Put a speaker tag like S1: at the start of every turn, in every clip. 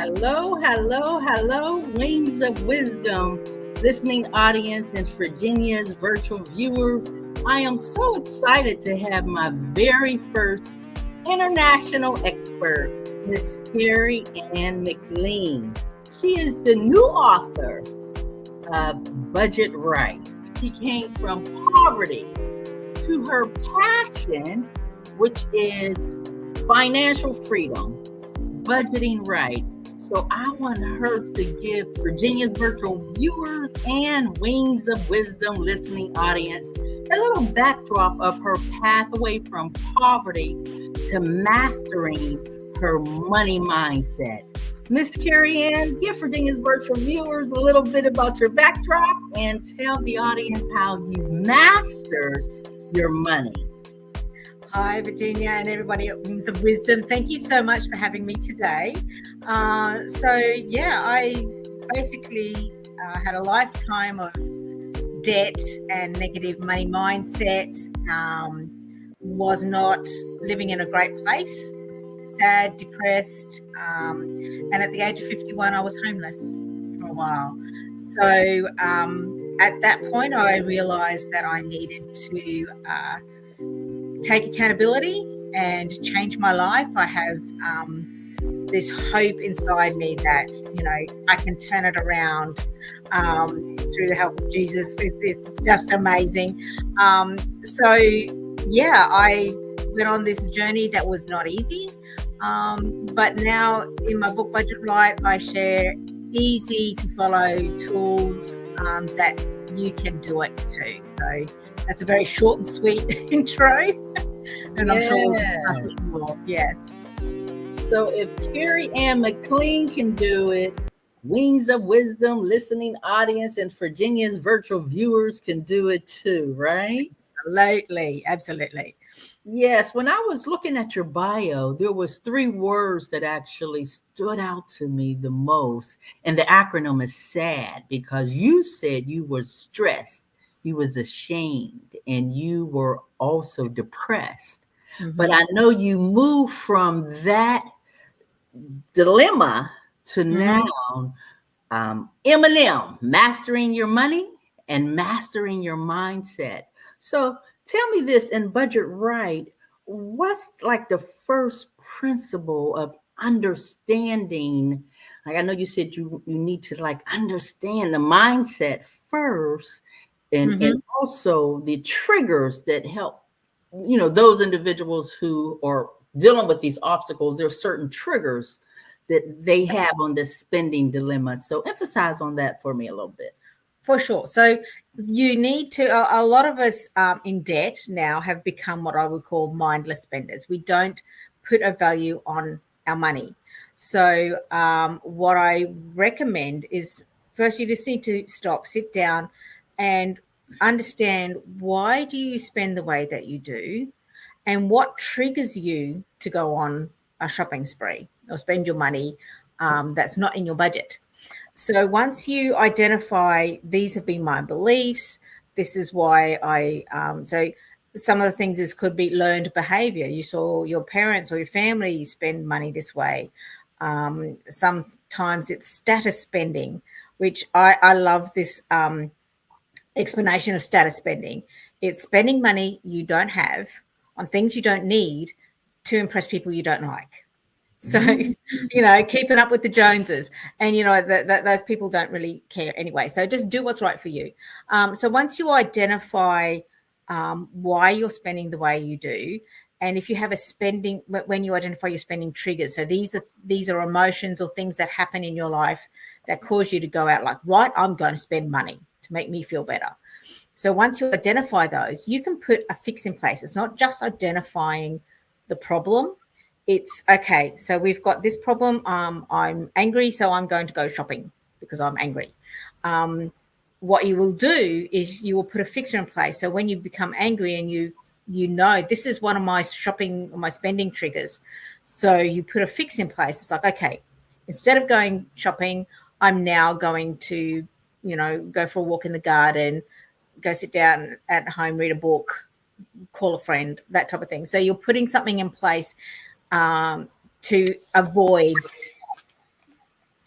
S1: Hello, hello, hello, Wings of Wisdom, listening audience and Virginia's virtual viewers. I am so excited to have my very first international expert, Miss Carrie Ann McLean. She is the new author of Budget Right. She came from poverty to her passion, which is financial freedom, budgeting right. So I want her to give Virginia's virtual viewers and Wings of Wisdom listening audience a little backdrop of her pathway from poverty to mastering her money mindset. Miss Carrie Ann, give Virginia's virtual viewers a little bit about your backdrop and tell the audience how you mastered your money.
S2: Hi, Virginia and everybody at Wings of Wisdom. Thank you so much for having me today. I basically had a lifetime of debt and negative money mindset, was not living in a great place, sad, depressed, and at the age of 51, I was homeless for a while. So at that point, I realized that I needed to take accountability and change my life. I have this hope inside me that, I can turn it around through the help of Jesus. It's just amazing. I went on this journey that was not easy. But now in my book, Budget Right, I share easy to follow tools that you can do it too. So that's a very short and sweet intro, and I'm sure we'll discuss it more. Yes.
S1: So if Carrie Ann McLean can do it, Wings of Wisdom listening audience and Virginia's virtual viewers can do it too, right?
S2: Absolutely.
S1: Yes. When I was looking at your bio, there was 3 words that actually stood out to me the most, and the acronym is SAD, because you said you were stressed. You was ashamed, and you were also depressed. Mm-hmm. But I know you moved from that dilemma to now M&M, mastering your money and mastering your mindset. So tell me this, in Budget Right, what's like the first principle of understanding? Like, I know you said you need to like understand the mindset first. And also the triggers that help, those individuals who are dealing with these obstacles. There's certain triggers that they have on this spending dilemma. So emphasize on that for me a little bit.
S2: For sure. So you need to, a lot of us in debt now have become what I would call mindless spenders. We don't put a value on our money. So what I recommend is, first you just need to stop, sit down, and understand, why do you spend the way that you do, and what triggers you to go on a shopping spree or spend your money that's not in your budget. So once you identify, these have been my beliefs, this is why so some of the things could be learned behavior. You saw your parents or your family spend money this way. Sometimes it's status spending, which I love this explanation of status spending. It's spending money you don't have on things you don't need to impress people you don't like. So, keeping up with the Joneses, and, those people don't really care anyway. So just do what's right for you. So once you identify why you're spending the way you do, and if you have when you identify your spending triggers, so these are emotions or things that happen in your life that cause you to go out like, right, I'm going to spend money to make me feel better. So once you identify those, you can put a fix in place. It's not just identifying the problem. It's, okay, so we've got this problem. I'm angry, so I'm going to go shopping because I'm angry. What you will do is you will put a fixer in place. So when you become angry and you this is one of my spending triggers. So you put a fix in place. It's like, okay, instead of going shopping, I'm now going to, go for a walk in the garden, go sit down at home, read a book, call a friend, that type of thing. So you're putting something in place to avoid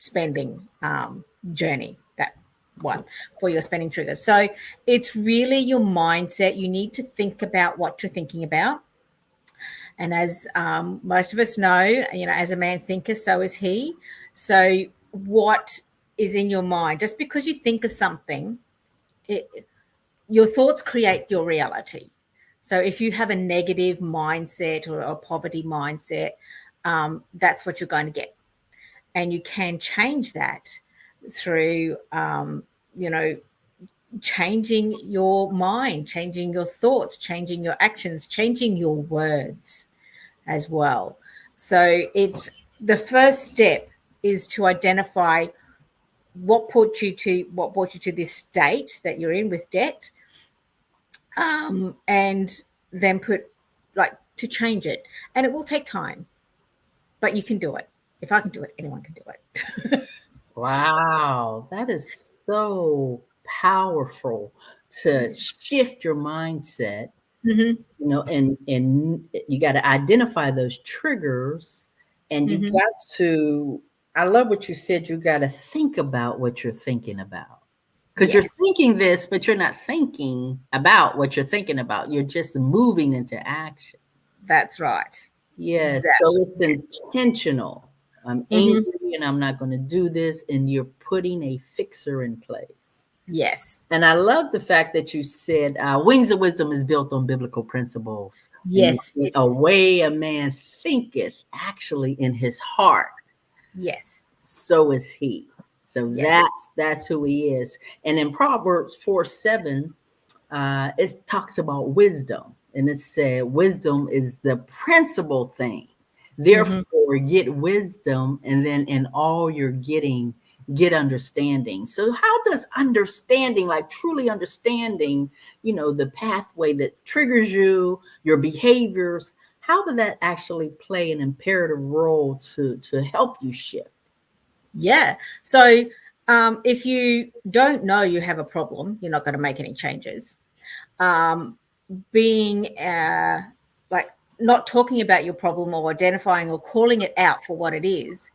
S2: spending journey, that one for your spending triggers. So it's really your mindset. You need to think about what you're thinking about. And as most of us know, as a man thinketh, so is he. So what is in your mind? Just because you think of something, your thoughts create your reality. So if you have a negative mindset or a poverty mindset, that's what you're going to get. And you can change that through, changing your mind, changing your thoughts, changing your actions, changing your words as well. So it's the first step is to identify what brought you to this state that you're in with debt, and then to change it. And it will take time, but you can do it. If I can do it, anyone can do it.
S1: Wow, that is so powerful to shift your mindset,
S2: Mm-hmm.
S1: and you got to identify those triggers, and you
S2: Mm-hmm.
S1: got to, I love what you said, you got to think about what you're thinking about. Because you're
S2: Yes,
S1: thinking this, but you're not thinking about what you're thinking about. You're just moving into action.
S2: that's right.
S1: Yes, so
S2: Exactly.
S1: it's intentional. I'm
S2: Mm-hmm.
S1: angry and I'm not going to do this, and you're putting a fixer in place.
S2: Yes.
S1: And I love the fact that you said Wings of Wisdom is built on biblical principles. And you
S2: Yes,
S1: said,
S2: it
S1: a
S2: is.
S1: way a man thinketh, actually in his heart,
S2: Yes.
S1: so is he. So
S2: Yes.
S1: that's who he is. And in Proverbs 4:7, it talks about wisdom, and it said wisdom is the principal thing.
S2: Mm-hmm.
S1: Therefore get wisdom, and then in all you're getting, get understanding. So how does understanding, like truly understanding, the pathway that triggers you, your behaviors, how did that actually play an imperative role to help you shift?
S2: Yeah. So if you don't know you have a problem, you're not going to make any changes. Um, being like not talking about your problem or identifying or calling it out for what it is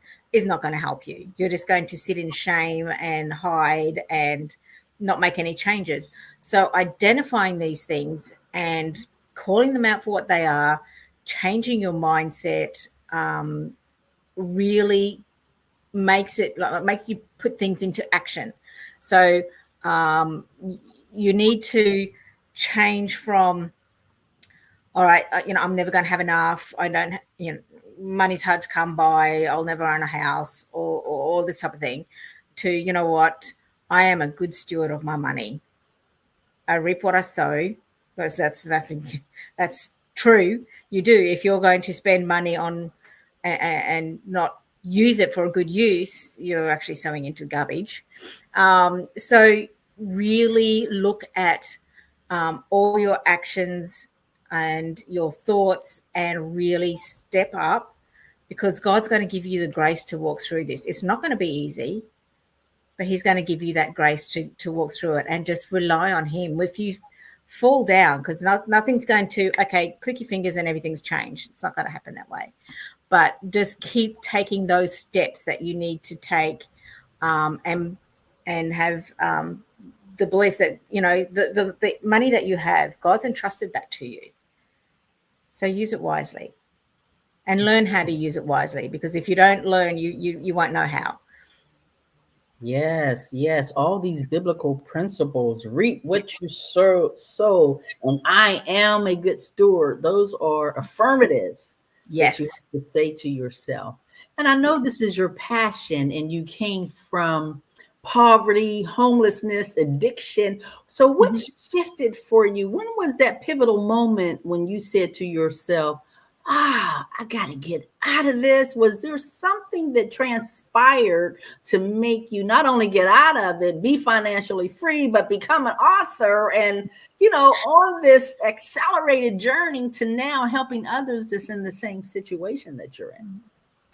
S2: not going to help you. You're just going to sit in shame and hide and not make any changes. So identifying these things and calling them out for what they are, changing your mindset, really makes you put things into action. So um, you need to change from, all right, I'm never going to have enough. I don't, money's hard to come by. I'll never own a house, or all this type of thing, to, you know what, I am a good steward of my money. I reap what I sow, because that's true. You do. If you're going to spend money on and not use it for a good use, you're actually sowing into garbage. So really look at all your actions and your thoughts and really step up, because God's going to give you the grace to walk through this. It's not going to be easy, but he's going to give you that grace to walk through it, and just rely on him. If you fall down, because nothing's going to, okay, click your fingers and everything's changed. It's not going to happen that way. But just keep taking those steps that you need to take, and have the belief that, the money that you have, God's entrusted that to you. So use it wisely and learn how to use it wisely, because if you don't learn, you won't know how.
S1: Yes, yes. All these biblical principles, reap what you sow, and I am a good steward. Those are affirmatives that you
S2: Yes.
S1: have to say to yourself. And I know this is your passion, and you came from poverty, homelessness, addiction. So, what
S2: Mhm.
S1: shifted for you? When was that pivotal moment when you said to yourself, I got to get out of this? Was there something that transpired to make you not only get out of it, be financially free, but become an author and, on this accelerated journey to now helping others that's in the same situation that you're in?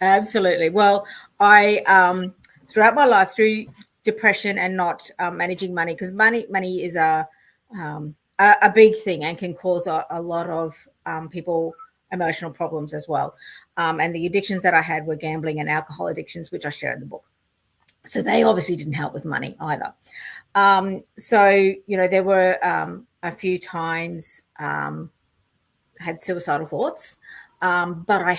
S2: Absolutely. Well, I throughout my life, through depression and not managing money, because money is a big thing and can cause a lot of people emotional problems as well. And the addictions that I had were gambling and alcohol addictions, which I share in the book. So they obviously didn't help with money either. So, you know, there were a few times had suicidal thoughts, but I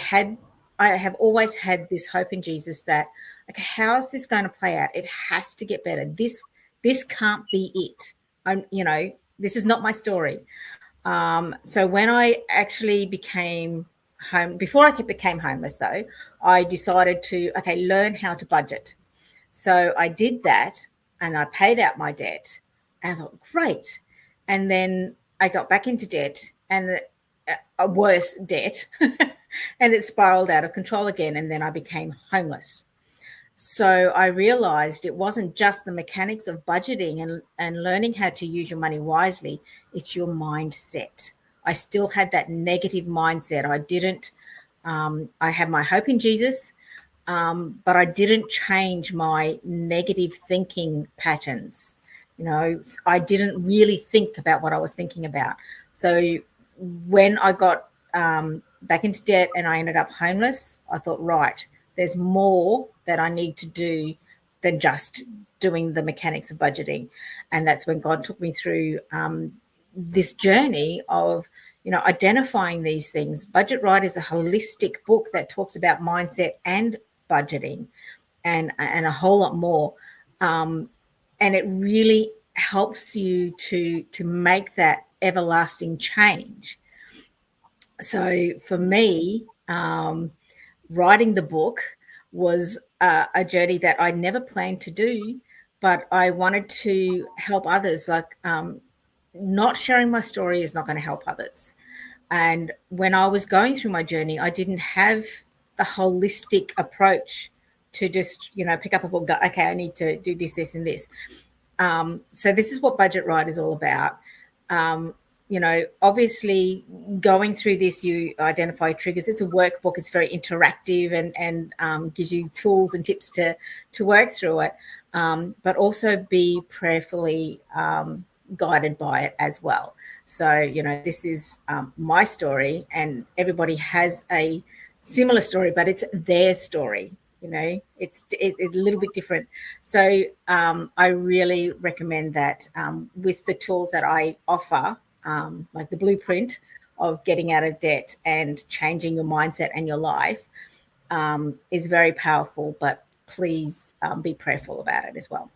S2: have always had this hope in Jesus that, okay, how is this going to play out? It has to get better. This can't be it. You know, this is not my story. So when I actually became before I became homeless, though, I decided to, okay, learn how to budget. So I did that and I paid out my debt and I thought, great. And then I got back into debt and a worse debt and it spiraled out of control again. And then I became homeless. So I realized it wasn't just the mechanics of budgeting and learning how to use your money wisely. It's your mindset. I still had that negative mindset. I had my hope in Jesus, but I didn't change my negative thinking patterns. You know, I didn't really think about what I was thinking about. So when I got back into debt and I ended up homeless, I thought, right, there's more that I need to do than just doing the mechanics of budgeting. And that's when God took me through this journey of, you know, identifying these things. Budget Right is a holistic book that talks about mindset and budgeting and a whole lot more. And it really helps you to make that everlasting change. So for me, writing the book was a journey that I never planned to do, but I wanted to help others. Like, not sharing my story is not going to help others. And when I was going through my journey, I didn't have the holistic approach to just, you know, pick up a book and go, okay, I need to do this, this, and this. So this is what Budget Right is all about. You know, obviously going through this, you identify triggers. It's a workbook. It's very interactive and gives you tools and tips to work through it, but also be prayerfully guided by it as well. So, you know, this is my story, and everybody has a similar story, but it's their story. You know, it's a little bit different. So I really recommend that with the tools that I offer, like the blueprint of getting out of debt and changing your mindset and your life, is very powerful. But please be prayerful about it as well.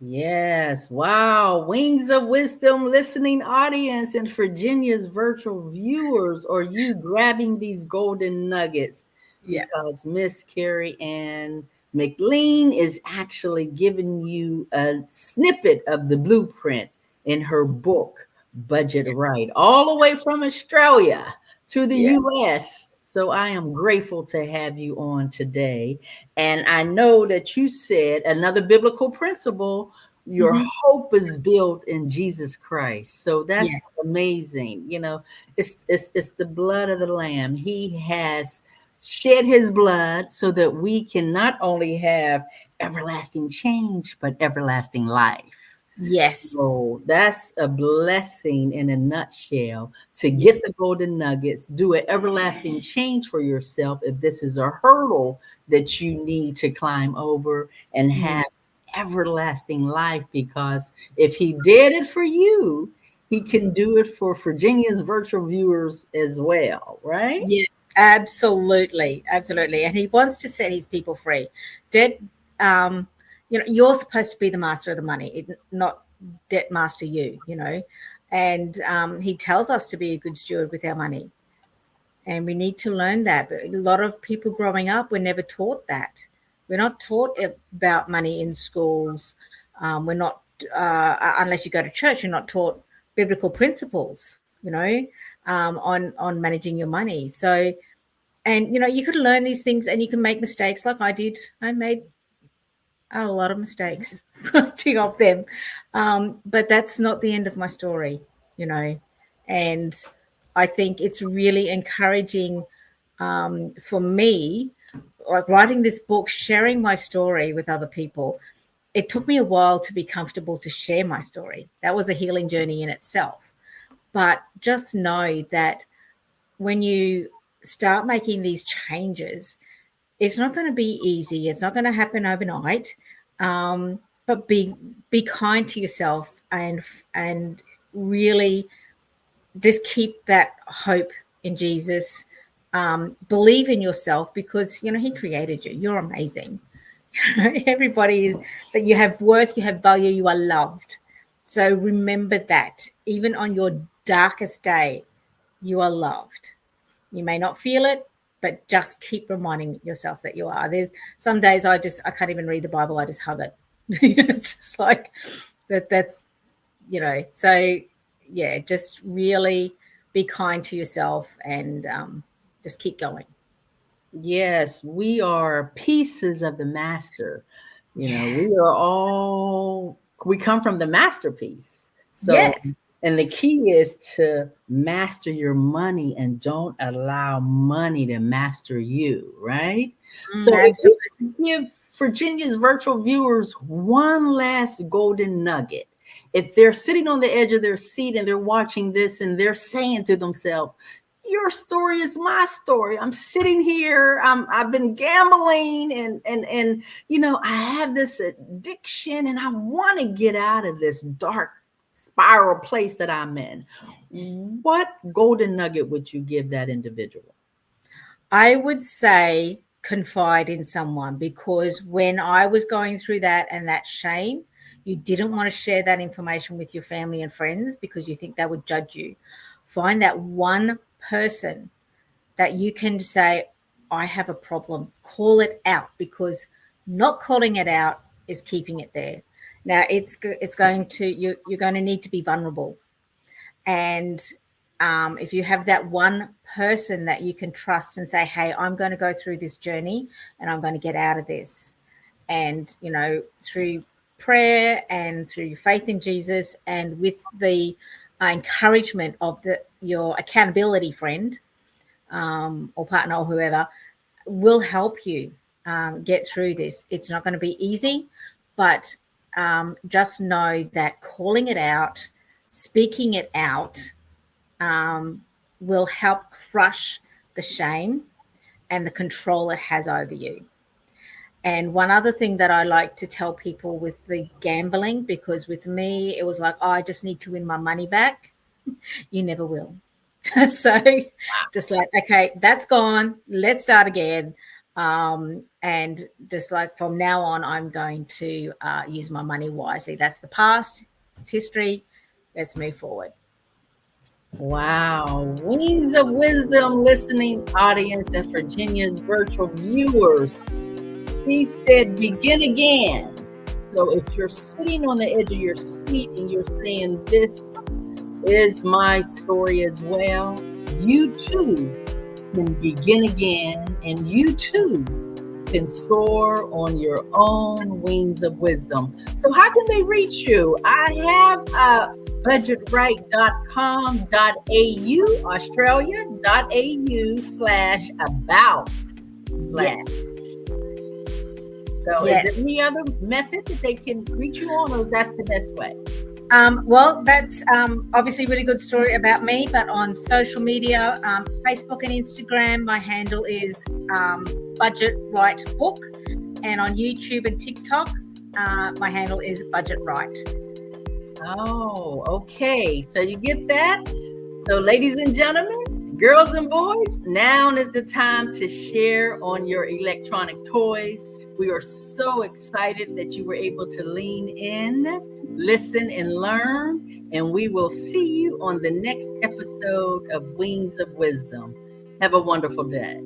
S1: Yes. Wow. Wings of Wisdom listening audience and Virginia's virtual viewers, are you grabbing these golden nuggets?
S2: Yeah.
S1: Because Miss Carrie Ann McLean is actually giving you a snippet of the blueprint in her book, Budget Right, all the way from Australia to the
S2: Yeah.
S1: US. So I am grateful to have you on today. And I know that you said another biblical principle, your hope is built in Jesus Christ. So that's
S2: Yeah.
S1: amazing. You know, it's the blood of the Lamb. He has shed his blood so that we can not only have everlasting change, but everlasting life.
S2: Yes.
S1: So that's a blessing in a nutshell, to
S2: Yeah.
S1: get the golden nuggets, do an everlasting change for yourself if this is a hurdle that you need to climb over, and have everlasting life. Because if he did it for you, he can do it for Virginia's virtual viewers as well, right?
S2: Yeah, absolutely, absolutely. And he wants to set his people free. Debt, you know, you're supposed to be the master of the money, not debt master you. You know, and he tells us to be a good steward with our money, and we need to learn that. But a lot of people growing up were never taught that. We're not taught about money in schools. We're not, unless you go to church, you're not taught biblical principles. You know, on managing your money. So, and you know, you could learn these things and you can make mistakes like I did. I made a lot of mistakes collecting off them, but that's not the end of my story, you know. And I think it's really encouraging, for me, like writing this book, sharing my story with other people. It took me a while to be comfortable to share my story. That was a healing journey in itself. But just know that when you start making these changes, It's not going to be easy. It's not going to happen overnight. But be kind to yourself, and really just keep that hope in Jesus. Believe in yourself, because He created you. You're amazing. Everybody is, that you have worth, you have value, you are loved. So remember that even on your darkest day, you are loved. You may not feel it, but just keep reminding yourself that you are. There's some days I can't even read the Bible. I just hug it. It's just like that's so yeah, just really be kind to yourself, and just keep going.
S1: Yes, we are pieces of the master.
S2: Yeah.
S1: We come from the masterpiece. So,
S2: Yes.
S1: and the key is to master your money and don't allow money to master you, right? So, if
S2: Absolutely.
S1: you give Virginia's virtual viewers one last golden nugget, if they're sitting on the edge of their seat and they're watching this and they're saying to themselves, your story is my story. I'm sitting here. I've been gambling, and I have this addiction, and I want to get out of this dark spiral place that I'm in. What golden nugget would you give that individual?
S2: I would say confide in someone, because when I was going through that and that shame, you didn't want to share that information with your family and friends because you think they would judge you. Find that one person that you can say, I have a problem. Call it out, because not calling it out is keeping it there. Now it's going to, you're going to need to be vulnerable. And if you have that one person that you can trust and say, hey, I'm going to go through this journey and I'm going to get out of this. And, through prayer and through your faith in Jesus, and with the encouragement of your accountability friend, or partner or whoever, will help you get through this. It's not going to be easy, but just know that calling it out, speaking it out, will help crush the shame and the control it has over you. And one other thing that I like to tell people with the gambling, because with me, it was like, oh, I just need to win my money back. You never will. So just like, okay, that's gone. Let's start again. And just like from now on, I'm going to use my money wisely. That's the past. It's history. Let's move forward.
S1: Wow. Wings of Wisdom listening audience and Virginia's virtual viewers. He said, begin again. So if you're sitting on the edge of your seat and you're saying, this is my story as well, you too can begin again, and you too can soar on your own wings of wisdom. So how can they reach you? I have budgetright.com.au, Australia.au/about/.
S2: Yes.
S1: So is there any other method that they can reach you on, or that's the best way?
S2: Well, that's obviously a really good story about me, but on social media, Facebook and Instagram, my handle is Budget Right Book, and on YouTube and TikTok, my handle is Budget Right.
S1: Oh, okay. So you get that? So ladies and gentlemen, girls and boys, now is the time to share on your electronic toys. We are so excited that you were able to lean in, listen, and learn. And we will see you on the next episode of Wings of Wisdom. Have a wonderful day.